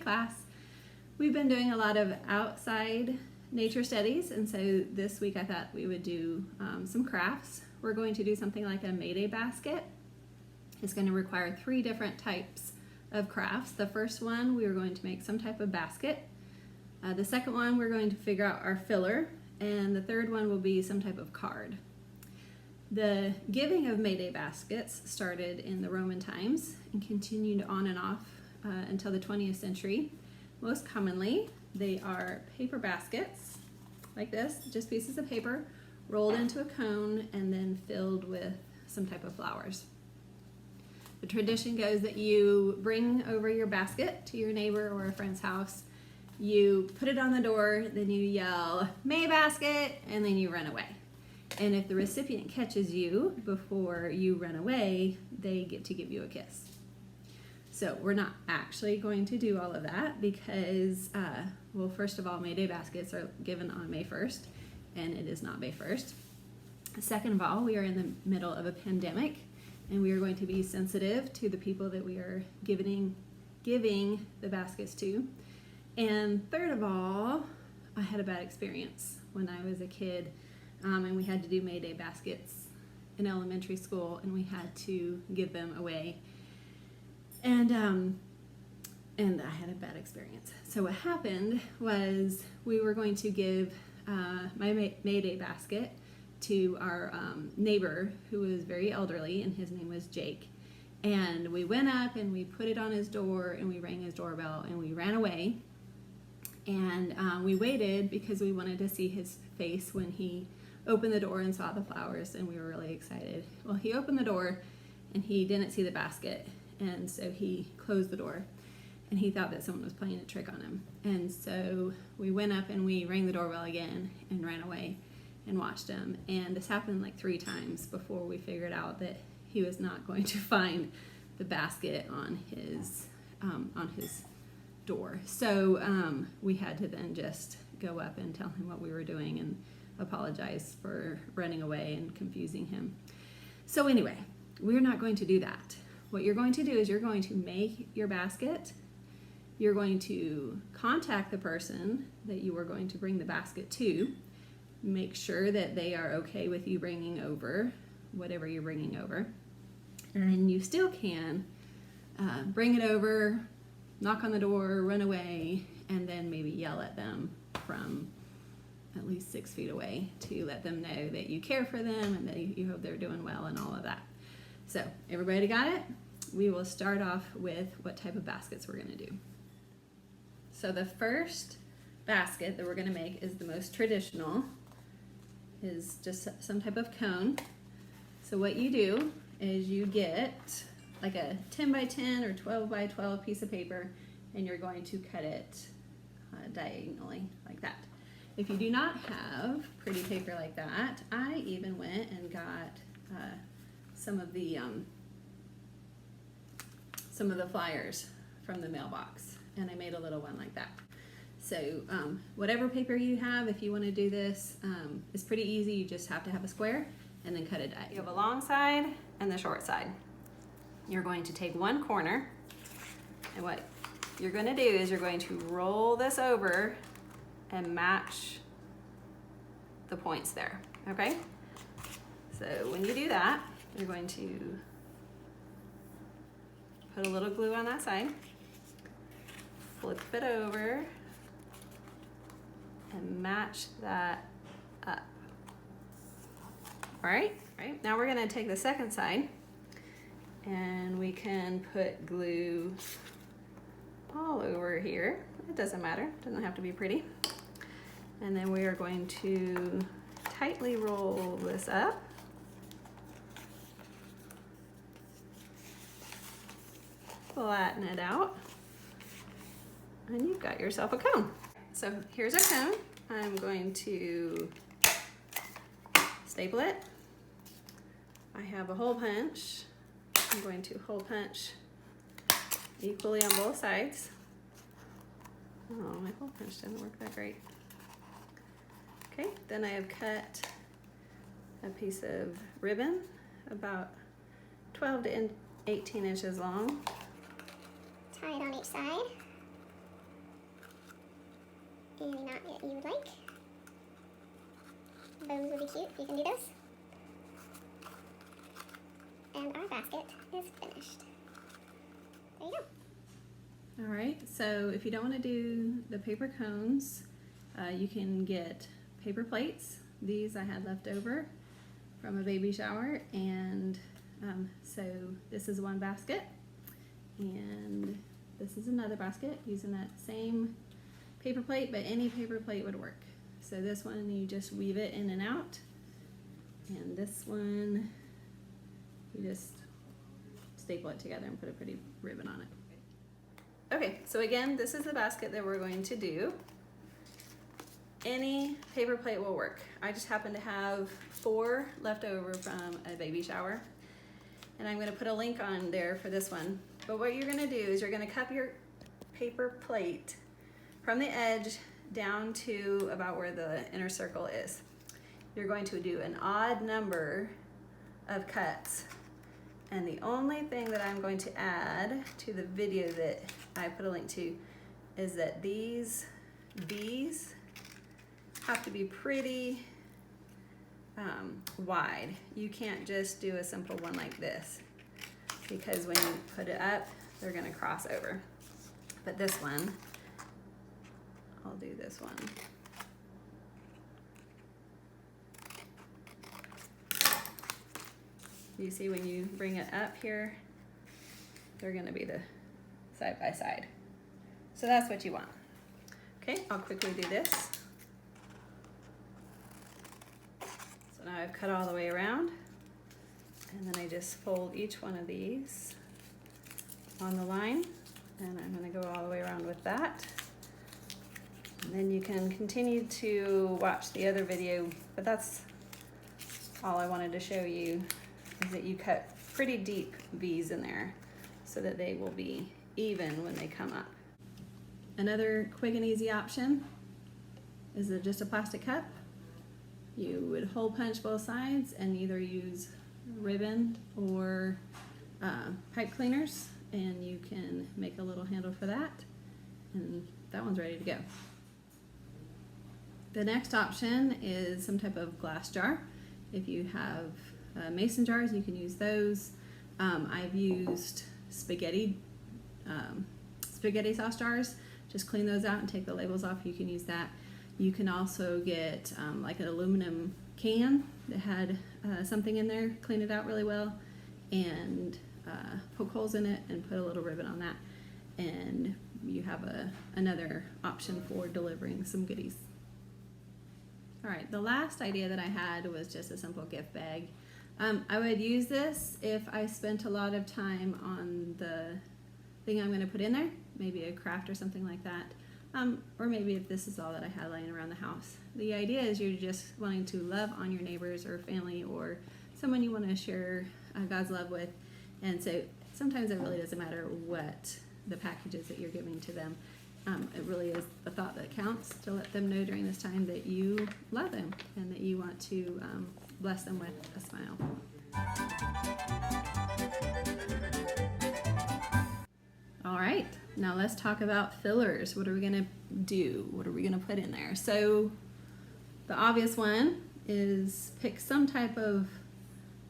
class. We've been doing a lot of outside nature studies, and so this week I thought we would do some crafts. We're going to do something like a Mayday basket. It's going to require 3 different types of crafts. The first one, we are going to make some type of basket. The second one, we're going to figure out our filler, and the third one will be some type of card. The giving of Mayday baskets started in the Roman times and continued on and off until the 20th century. Most commonly, they are paper baskets like this, just pieces of paper rolled into a cone and then filled with some type of flowers. The tradition goes that you bring over your basket to your neighbor or a friend's house, you put it on the door, then you yell, "May basket," and then you run away. And if the recipient catches you before you run away, they get to give you a kiss. So we're not actually going to do all of that because, well, first of all, Mayday baskets are given on May 1st, and it is not May 1st. Second of all, we are in the middle of a pandemic, and we are going to be sensitive to the people that we are giving the baskets to. And third of all, I had a bad experience when I was a kid, and we had to do Mayday baskets in elementary school, and we had to give them away. And I had a bad experience. So what happened was we were going to give my Mayday basket to our neighbor who was very elderly, and his name was Jake. And we went up and we put it on his door and we rang his doorbell and we ran away. And we waited because we wanted to see his face when he opened the door and saw the flowers, and we were really excited. Well, he opened the door and he didn't see the basket, and so he closed the door and he thought that someone was playing a trick on him. And so we went up and we rang the doorbell again and ran away and watched him. And this happened like 3 times before we figured out that he was not going to find the basket on his door. So we had to then just go up and tell him what we were doing and apologize for running away and confusing him. So anyway, we're not going to do that. What you're going to do is you're going to make your basket. You're going to contact the person that you are going to bring the basket to. Make sure that they are okay with you bringing over whatever you're bringing over. And you still can bring it over, knock on the door, run away, and then maybe yell at them from at least 6 feet away to let them know that you care for them and that you hope they're doing well and all of that. So everybody got it? We will start off with what type of baskets we're going to do. So the first basket that we're going to make is the most traditional, is just some type of cone. So what you do is you get like a 10 by 10 or 12 by 12 piece of paper, and you're going to cut it diagonally like that. If you do not have pretty paper like that, I even went and got some of the flyers from the mailbox, and I made a little one like that. So whatever paper you have, if you want to do this, it's pretty easy. You just have to have a square and then cut it diagonally. You have a long side and the short side. You're going to take one corner, and what you're going to do is you're going to roll this over and match the points there, okay? So when you do that, you're going to put a little glue on that side, flip it over, and match that up. All right, now we're gonna take the second side, and we can put glue all over here. It doesn't matter, it doesn't have to be pretty. And then we are going to tightly roll this up. Flatten it out, and you've got yourself a cone. So here's a cone. I'm going to staple it. I have a hole punch. I'm going to hole punch equally on both sides. Oh, my hole punch didn't work that great. Okay, then I have cut a piece of ribbon about 12 to 18 inches long. Tie it on each side. any knot that you would like. Bows would be cute if you can do those. And our basket is finished. There you go. All right, so if you don't want to do the paper cones, you can get paper plates. These I had left over from a baby shower, and so this is one basket, and this is another basket using that same paper plate, but any paper plate would work. So this one, you just weave it in and out, and this one, you just staple it together and put a pretty ribbon on it. Okay, so again, this is the basket that we're going to do. Any paper plate will work. I just happen to have 4 left over from a baby shower, and I'm gonna put a link on there for this one. But what you're gonna do is you're gonna cup your paper plate from the edge down to about where the inner circle is. You're going to do an odd number of cuts. And the only thing that I'm going to add to the video that I put a link to is that these V's have to be pretty wide. You can't just do a simple one like this, because when you put it up, they're gonna cross over. But this one, I'll do this one. You see when you bring it up here, they're gonna be the side by side. So that's what you want. Okay, I'll quickly do this. So now I've cut all the way around, and then I just fold each one of these on the line, and I'm gonna go all the way around with that. And then you can continue to watch the other video, but that's all I wanted to show you, is that you cut pretty deep V's in there so that they will be even when they come up. Another quick and easy option is just a plastic cup. You would hole punch both sides and either use ribbon or pipe cleaners, and you can make a little handle for that, and that one's ready to go. The next option is some type of glass jar. If you have mason jars, you can use those. I've used spaghetti sauce jars. Just clean those out and take the labels off. You can use that. You can also get like an aluminum can that had something in there, clean it out really well, and poke holes in it and put a little ribbon on that. And you have another option for delivering some goodies. All right, the last idea that I had was just a simple gift bag. I would use this if I spent a lot of time on the thing I'm going to put in there, maybe a craft or something like that, or maybe if this is all that I had laying around the house. The idea is you're just wanting to love on your neighbors or family or someone you want to share God's love with, and so sometimes it really doesn't matter what the package is that you're giving to them. It really is the thought that counts, to let them know during this time that you love them and that you want to bless them with a smile. All right, now let's talk about fillers. What are we gonna do? What are we gonna put in there? So the obvious one is pick some type of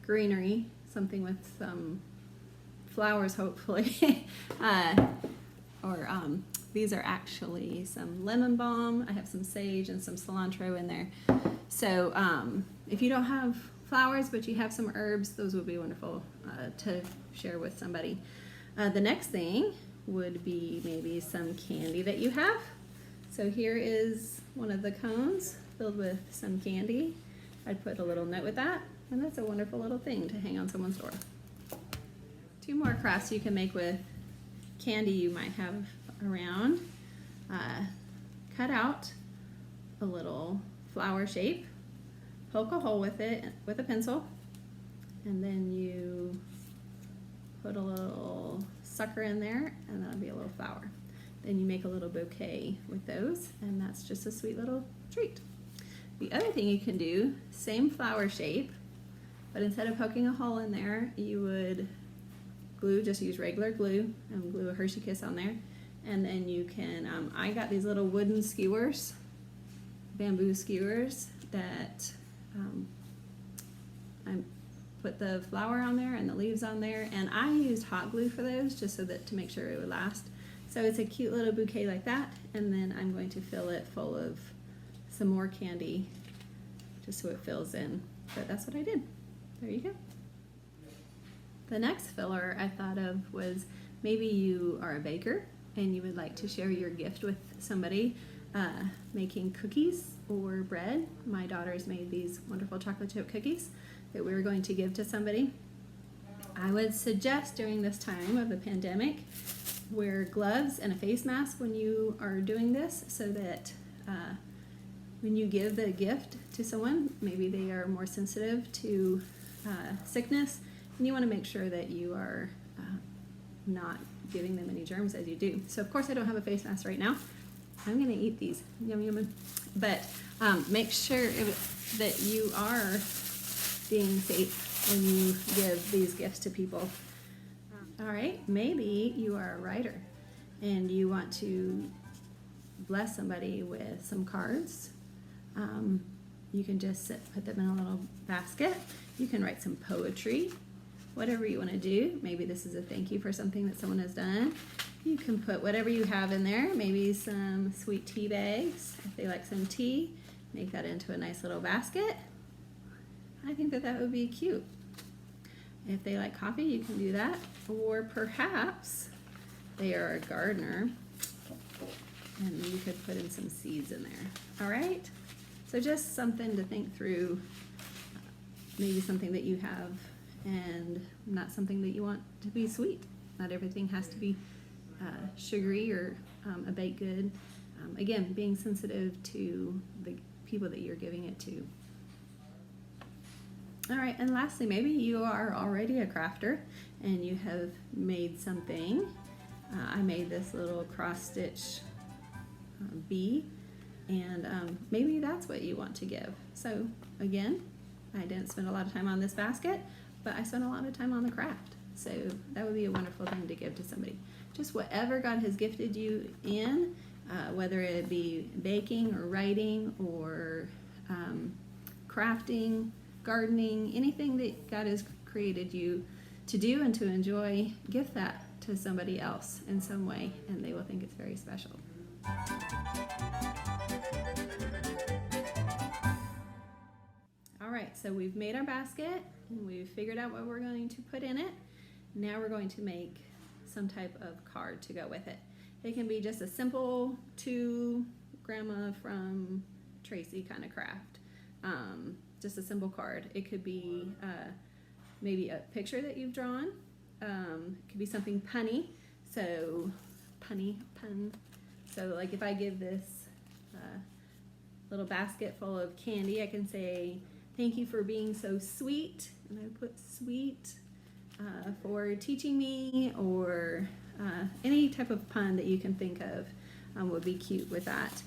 greenery, something with some flowers hopefully, these are actually some lemon balm. I have some sage and some cilantro in there. So if you don't have flowers but you have some herbs, those would be wonderful to share with somebody. The next thing would be maybe some candy that you have. So here is one of the cones filled with some candy. I'd put a little note with that, and that's a wonderful little thing to hang on someone's door. 2 more crafts you can make with candy you might have around. Cut out a little flower shape, poke a hole with it with a pencil, and then you put a little sucker in there, and that'll be a little flower. Then you make a little bouquet with those, and that's just a sweet little treat. The other thing you can do, same flower shape, but instead of poking a hole in there, you would glue, just use regular glue and glue a Hershey Kiss on there. And then you can, I got these little wooden skewers bamboo skewers that I put the flower on there and the leaves on there, and I used hot glue for those just so that to make sure it would last. So it's a cute little bouquet like that, and then I'm going to fill it full of some more candy just so it fills in. But that's what I did. There you go. The next filler I thought of was maybe you are a baker and you would like to share your gift with somebody, making cookies or bread. My daughter's made these wonderful chocolate chip cookies that we were going to give to somebody. I would suggest during this time of the pandemic, wear gloves and a face mask when you are doing this so that when you give the gift to someone, maybe they are more sensitive to sickness, and you want to make sure that you are not giving them any germs as you do. So of course I don't have a face mask right now. I'm going to eat these. Yum, yum. But make sure that you are being safe when you give these gifts to people. All right, maybe you are a writer and you want to bless somebody with some cards. You can just put them in a little basket. You can write some poetry, whatever you want to do. Maybe this is a thank you for something that someone has done. You can put whatever you have in there, maybe some sweet tea bags. If they like some tea, make that into a nice little basket. I think that would be cute. If they like coffee, you can do that. Or perhaps they are a gardener and you could put in some seeds in there. All right? So just something to think through, maybe something that you have and not something that you want to be sweet. Not everything has to be sugary or a baked good. Again, being sensitive to the people that you're giving it to. All right, and lastly, maybe you are already a crafter and you have made something. I made this little cross-stitch bee, and maybe that's what you want to give. So again, I didn't spend a lot of time on this basket, but I spent a lot of time on the craft. So that would be a wonderful thing to give to somebody. Just whatever God has gifted you in, whether it be baking or writing or crafting, gardening, anything that God has created you to do and to enjoy, gift that to somebody else in some way, and they will think it's very special. All right, so we've made our basket and we've figured out what we're going to put in it. Now we're going to make some type of card to go with it. It can be just a simple to Grandma from Tracy kind of craft. Just a simple card. It could be maybe a picture that you've drawn. It could be something punny. So pun. So like if I give this little basket full of candy, I can say, thank you for being so sweet. And I put sweet for teaching me, or any type of pun that you can think of would be cute with that.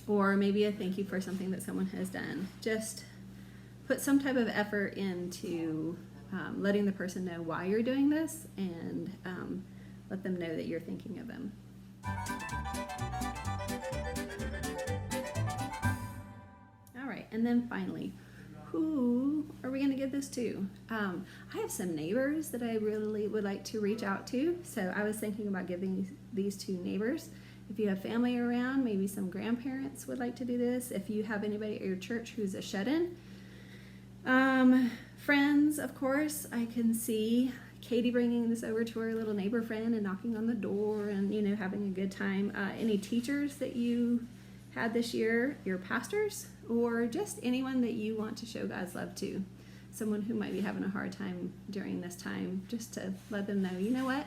Or maybe a thank you for something that someone has done. Just put some type of effort into letting the person know why you're doing this, and let them know that you're thinking of them. All right, and then finally, who are we going to give this to? I have some neighbors that I really would like to reach out to, so I was thinking about giving these to neighbors. If you have family around, maybe some grandparents would like to do this. If you have anybody at your church who's a shut-in. Friends, of course, I can see Katie bringing this over to her little neighbor friend and knocking on the door and, having a good time. Any teachers that you had this year, your pastors, or just anyone that you want to show God's love to. Someone who might be having a hard time during this time, just to let them know, you know what?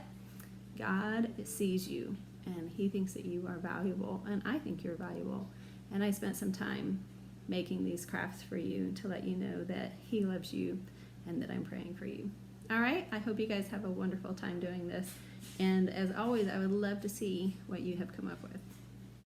God sees you. And he thinks that you are valuable, and I think you're valuable. And I spent some time making these crafts for you to let you know that he loves you and that I'm praying for you. All right, I hope you guys have a wonderful time doing this. And as always, I would love to see what you have come up with.